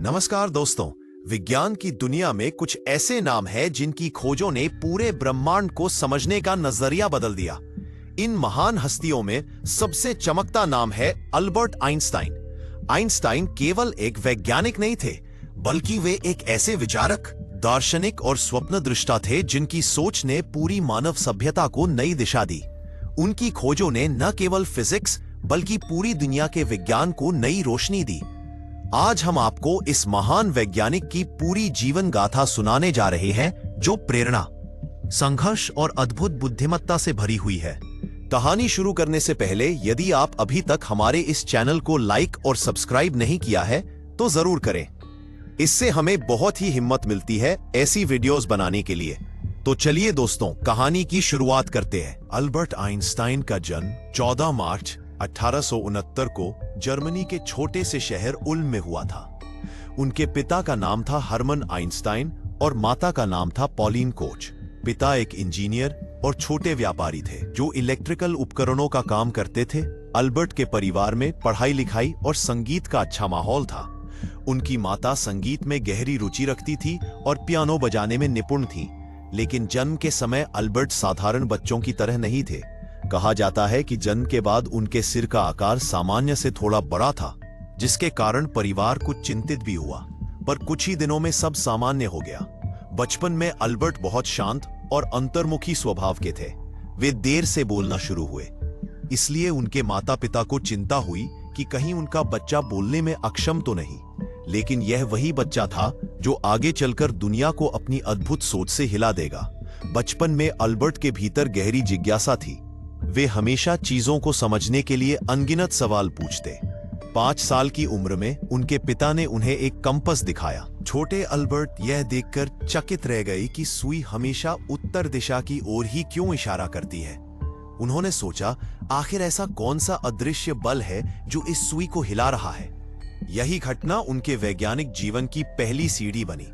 नमस्कार दोस्तों। विज्ञान की दुनिया में कुछ ऐसे नाम हैं जिनकी खोजों ने पूरे ब्रह्मांड को समझने का नजरिया बदल दिया। इन महान हस्तियों में सबसे चमकता नाम है अल्बर्ट आइंस्टाइन। आइंस्टाइन केवल एक वैज्ञानिक नहीं थे, बल्कि वे एक ऐसे विचारक, दार्शनिक और स्वप्नदृष्टा थे जिनकी सोच ने पूरी मानव सभ्यता को नई दिशा दी। उनकी खोजों ने न केवल फिजिक्स बल्कि पूरी दुनिया के विज्ञान को नई रोशनी दी। आज हम आपको इस महान वैज्ञानिक की पूरी जीवन गाथा सुनाने जा रहे हैं, जो प्रेरणा, संघर्ष और अद्भुत बुद्धिमत्ता से भरी हुई है। कहानी शुरू करने से पहले यदि आप अभी तक हमारे इस चैनल को लाइक और सब्सक्राइब नहीं किया है तो जरूर करें। इससे हमें बहुत ही हिम्मत मिलती है ऐसी वीडियोस बनाने के लिए। तो चलिए दोस्तों, कहानी की शुरुआत करते हैं। अल्बर्ट आइंस्टाइन का जन्म 14 मार्च 1869 को जर्मनी के छोटे से शहर उल्म में हुआ था। उनके पिता का नाम था हरमन आइंस्टाइन और माता का नाम था पॉलिन कोच। पिता एक इंजीनियर और छोटे व्यापारी थे जो इलेक्ट्रिकल उपकरणों का काम करते थे। अल्बर्ट के परिवार में पढ़ाई लिखाई और संगीत का अच्छा माहौल था। उनकी माता संगीत में गहरी रुचि रखती थी और पियानो बजाने में निपुण थी। लेकिन जन्म के समय अल्बर्ट साधारण बच्चों की तरह नहीं थे। कहा जाता है कि जन्म के बाद उनके सिर का आकार सामान्य से थोड़ा बड़ा था, जिसके कारण परिवार कुछ चिंतित भी हुआ। पर कुछ ही दिनों में सब सामान्य हो गया। बचपन में अल्बर्ट बहुत शांत और अंतर्मुखी स्वभाव के थे। वे देर से बोलना शुरू हुए, इसलिए उनके माता पिता को चिंता हुई कि कहीं उनका बच्चा बोलने में अक्षम तो नहीं। लेकिन यह वही बच्चा था जो आगे चलकर दुनिया को अपनी अद्भुत सोच से हिला देगा। बचपन में अल्बर्ट के भीतर गहरी जिज्ञासा थी। वे हमेशा चीजों को समझने के लिए अनगिनत सवाल पूछते। 5 साल की उम्र में उनके पिता ने उन्हें एक कंपास दिखाया। छोटे अल्बर्ट यह देखकर चकित रह गए कि सुई हमेशा उत्तर दिशा की ओर ही क्यों इशारा करती है। उन्होंने सोचा, आखिर ऐसा कौन सा अदृश्य बल है जो इस सुई को हिला रहा है। यही घटना उनके वैज्ञानिक जीवन की पहली सीढ़ी बनी।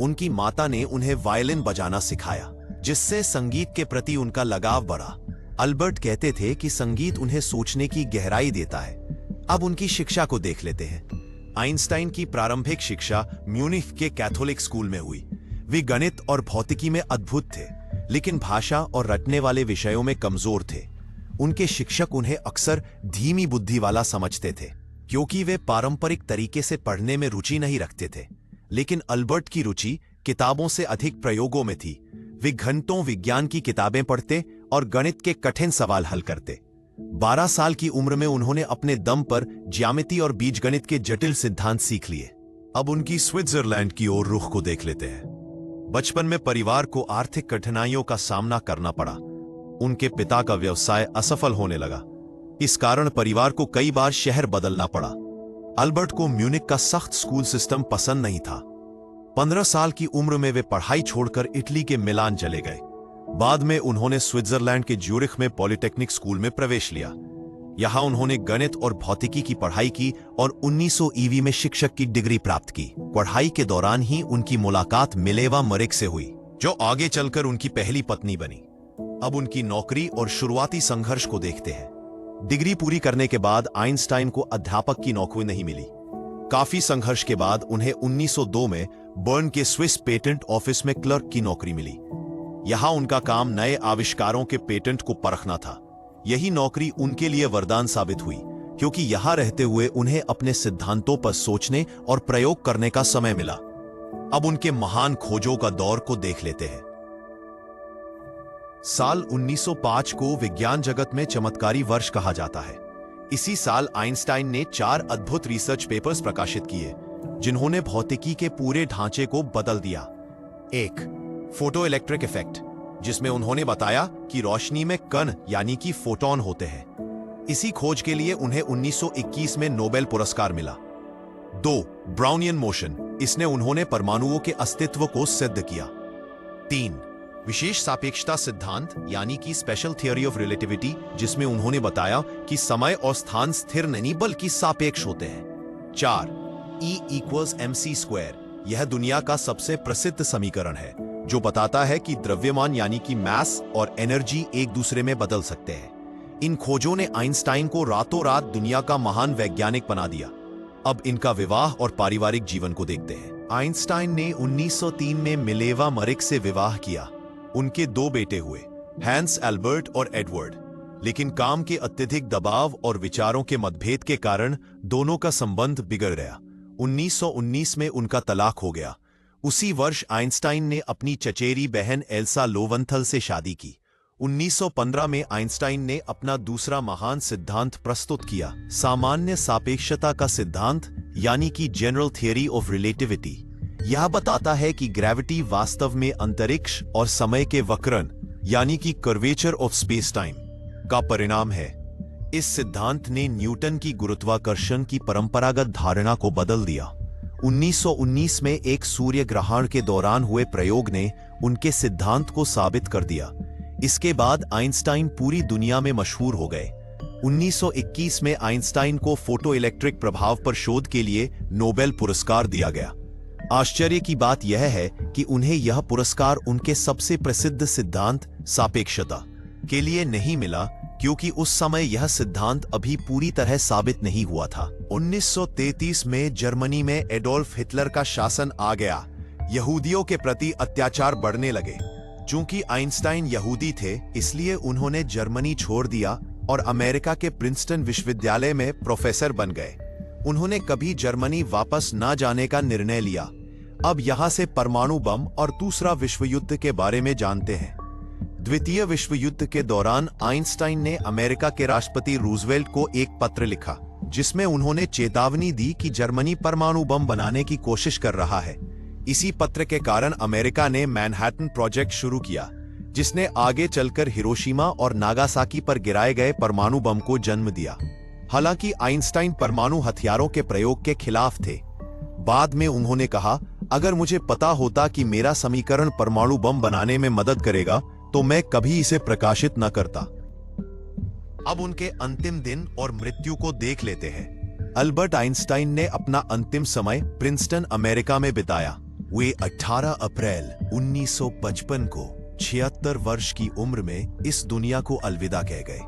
उनकी माता ने उन्हें वायलिन बजाना सिखाया, जिससे संगीत के प्रति उनका लगाव बढ़ा। अल्बर्ट कहते थे कि संगीत उन्हें सोचने की गहराई देता है। अब उनकी शिक्षा को देख लेते हैं। आइंस्टाइन की प्रारंभिक शिक्षा म्यूनिख के कैथोलिक स्कूल में हुई। वे गणित और भौतिकी में अद्भुत थे, लेकिन भाषा और रटने वाले विषयों में कमजोर थे। उनके शिक्षक उन्हें अक्सर धीमी बुद्धि वाला समझते थे, क्योंकि वे पारंपरिक तरीके से पढ़ने में रुचि नहीं रखते थे। लेकिन अल्बर्ट की रुचि किताबों से अधिक प्रयोगों में थी। वे घंटों विज्ञान की किताबें पढ़ते और गणित के कठिन सवाल हल करते। 12 साल की उम्र में उन्होंने अपने दम पर ज्यामिति और बीजगणित के जटिल सिद्धांत सीख लिए। अब उनकी स्विट्जरलैंड की ओर रुख को देख लेते हैं। बचपन में परिवार को आर्थिक कठिनाइयों का सामना करना पड़ा। उनके पिता का व्यवसाय असफल होने लगा। इस कारण परिवार को कई बार शहर बदलना पड़ा। अल्बर्ट को म्यूनिख का सख्त स्कूल सिस्टम पसंद नहीं था। 15 साल की उम्र में वे पढ़ाई छोड़कर इटली के मिलान चले गए। बाद में उन्होंने स्विट्जरलैंड के ज्यूरिख में पॉलिटेक्निक स्कूल में प्रवेश लिया। यहां उन्होंने गणित और भौतिकी की पढ़ाई की और 1900 ईवी में शिक्षक की डिग्री प्राप्त की। पढ़ाई के दौरान ही उनकी मुलाकात मिलेवा मरिक से हुई, जो आगे चलकर उनकी पहली पत्नी बनी। अब उनकी नौकरी और शुरुआती संघर्ष को देखते हैं। डिग्री पूरी करने के बाद आइंस्टाइन को अध्यापक की नौकरी नहीं मिली। काफी संघर्ष के बाद उन्हें 1902 में बर्न के स्विस पेटेंट ऑफिस में क्लर्क की नौकरी मिली। यहां उनका काम नए आविष्कारों के पेटेंट को परखना था। यही नौकरी उनके लिए वरदान साबित हुई, क्योंकि यहां रहते हुए उन्हें अपने सिद्धांतों पर सोचने और प्रयोग करने का समय मिला। अब उनके महान खोजों का दौर को देख लेते हैं। साल 1905 को विज्ञान जगत में चमत्कारी वर्ष कहा जाता है। इसी साल आइंस्टाइन ने 4 अद्भुत रिसर्च पेपर्स प्रकाशित किए, जिन्होंने भौतिकी के पूरे ढांचे को बदल दिया। 1. फोटो इलेक्ट्रिक इफेक्ट, जिसमें उन्होंने बताया कि रोशनी में कण यानी कि फोटॉन होते हैं। इसी खोज के लिए उन्हें 1921 में नोबेल पुरस्कार मिला। 2. ब्राउनियन मोशन, इसने उन्होंने परमाणुओं के अस्तित्व को सिद्ध किया। 3. विशेष सापेक्षता सिद्धांत यानी कि स्पेशल थियोरी ऑफ रिलेटिविटी, जिसमें उन्होंने बताया कि समय और स्थान स्थिर नहीं बल्कि सापेक्ष होते हैं। 4. E=mc², यह दुनिया का सबसे प्रसिद्ध समीकरण है, जो बताता है कि द्रव्यमान यानी कि मास और एनर्जी एक दूसरे में बदल सकते हैं। इन खोजों ने आइंस्टाइन को रातों रात दुनिया का महान वैज्ञानिक बना दिया। अब इनका विवाह और पारिवारिक जीवन को देखते हैं। आइंस्टाइन ने 1903 में मिलेवा मरिक से विवाह किया। उनके 2 बेटे हुए, हैंस एल्बर्ट और एडवर्ड। लेकिन काम के अत्यधिक दबाव और विचारों के मतभेद के कारण दोनों का संबंध बिगड़ गया। 1919 में उनका तलाक हो गया। उसी वर्ष आइंस्टाइन ने अपनी चचेरी बहन एल्सा लोवंथल से शादी की। 1915 में आइंस्टाइन ने अपना दूसरा महान सिद्धांत प्रस्तुत किया, सामान्य सापेक्षता का सिद्धांत, यानी कि जनरल थियरी ऑफ रिलेटिविटी। यह बताता है कि ग्रेविटी वास्तव में अंतरिक्ष और समय के वक्रण, यानी कि कर्वेचर ऑफ स्पेस टाइम का परिणाम है। इस सिद्धांत ने न्यूटन की गुरुत्वाकर्षण की परंपरागत धारणा को बदल दिया। 1919 में एक सूर्य ग्रहण के दौरान हुए प्रयोग ने उनके सिद्धांत को साबित कर दिया। इसके बाद आइंस्टाइन पूरी दुनिया में मशहूर हो गए। 1921 में आइंस्टाइन को फोटो इलेक्ट्रिक प्रभाव पर शोध के लिए नोबेल पुरस्कार दिया गया। आश्चर्य की बात यह है कि उन्हें यह पुरस्कार उनके सबसे प्रसिद्ध सिद्धांत सापेक्षता के लिए नहीं मिला, क्योंकि उस समय यह सिद्धांत अभी पूरी तरह साबित नहीं हुआ था। 1933 में जर्मनी में एडोल्फ हिटलर का शासन आ गया। यहूदियों के प्रति अत्याचार बढ़ने लगे। चूंकि आइंस्टाइन यहूदी थे, इसलिए उन्होंने जर्मनी छोड़ दिया और अमेरिका के प्रिंसटन विश्वविद्यालय में प्रोफेसर बन गए। उन्होंने कभी जर्मनी वापस न जाने का निर्णय लिया। अब यहां से परमाणु बम और दूसरा विश्व युद्ध के बारे में जानते हैं। द्वितीय विश्व युद्ध के दौरान आइंस्टाइन ने अमेरिका के राष्ट्रपति रूजवेल्ट को एक पत्र लिखा, जिसमें उन्होंने चेतावनी दी कि जर्मनी परमाणु बम बनाने की कोशिश कर रहा है। इसी पत्र के कारण अमेरिका ने मैनहट्टन प्रोजेक्ट शुरू किया, जिसने आगे चलकर हिरोशिमा और नागासाकी पर गिराए गए परमाणु बम को जन्म दिया। हालांकि आइंस्टाइन परमाणु हथियारों के प्रयोग के खिलाफ थे। बाद में उन्होंने कहा, अगर मुझे पता होता कि मेरा समीकरण परमाणु बम बनाने में मदद करेगा तो मैं कभी इसे प्रकाशित न करता। अब उनके अंतिम दिन और मृत्यु को देख लेते हैं। अल्बर्ट आइंस्टाइन ने अपना अंतिम समय प्रिंसटन, अमेरिका में बिताया। वे 18 अप्रैल 1955 को 76 वर्ष की उम्र में इस दुनिया को अलविदा कह गए।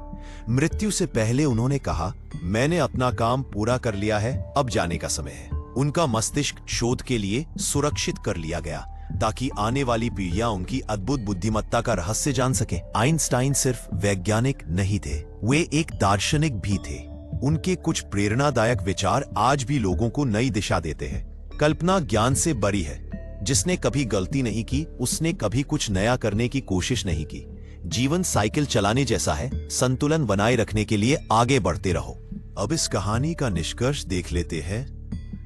मृत्यु से पहले उन्होंने कहा, मैंने अपना काम पूरा कर लिया है, अब जाने का समय है। उनका मस्तिष्क शोध के लिए सुरक्षित कर लिया गया, ताकि आने वाली पीढ़ियां उनकी अद्भुत बुद्धिमत्ता का रहस्य जान सके। आइंस्टाइन सिर्फ वैज्ञानिक नहीं थे, वे एक दार्शनिक भी थे। उनके कुछ प्रेरणादायक विचार आज भी लोगों को नई दिशा देते हैं। कल्पना ज्ञान से बड़ी है। जिसने कभी गलती नहीं की, उसने कभी कुछ नया करने की कोशिश नहीं की। जीवन साइकिल चलाने जैसा है, संतुलन बनाए रखने के लिए आगे बढ़ते रहो। अब इस कहानी का निष्कर्ष देख लेते हैं।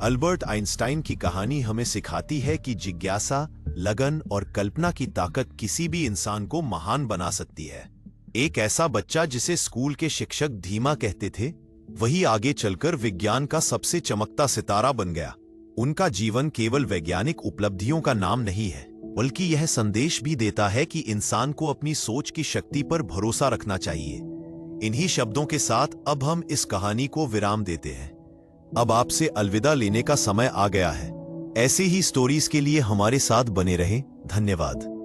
अल्बर्ट आइंस्टाइन की कहानी हमें सिखाती है कि जिज्ञासा, लगन और कल्पना की ताकत किसी भी इंसान को महान बना सकती है। एक ऐसा बच्चा जिसे स्कूल के शिक्षक धीमा कहते थे, वही आगे चलकर विज्ञान का सबसे चमकता सितारा बन गया। उनका जीवन केवल वैज्ञानिक उपलब्धियों का नाम नहीं है, बल्कि यह संदेश भी देता है कि इंसान को अपनी सोच की शक्ति पर भरोसा रखना चाहिए। इन्हीं शब्दों के साथ अब हम इस कहानी को विराम देते हैं। अब आपसे अलविदा लेने का समय आ गया है। ऐसे ही स्टोरीज के लिए हमारे साथ बने रहें। धन्यवाद।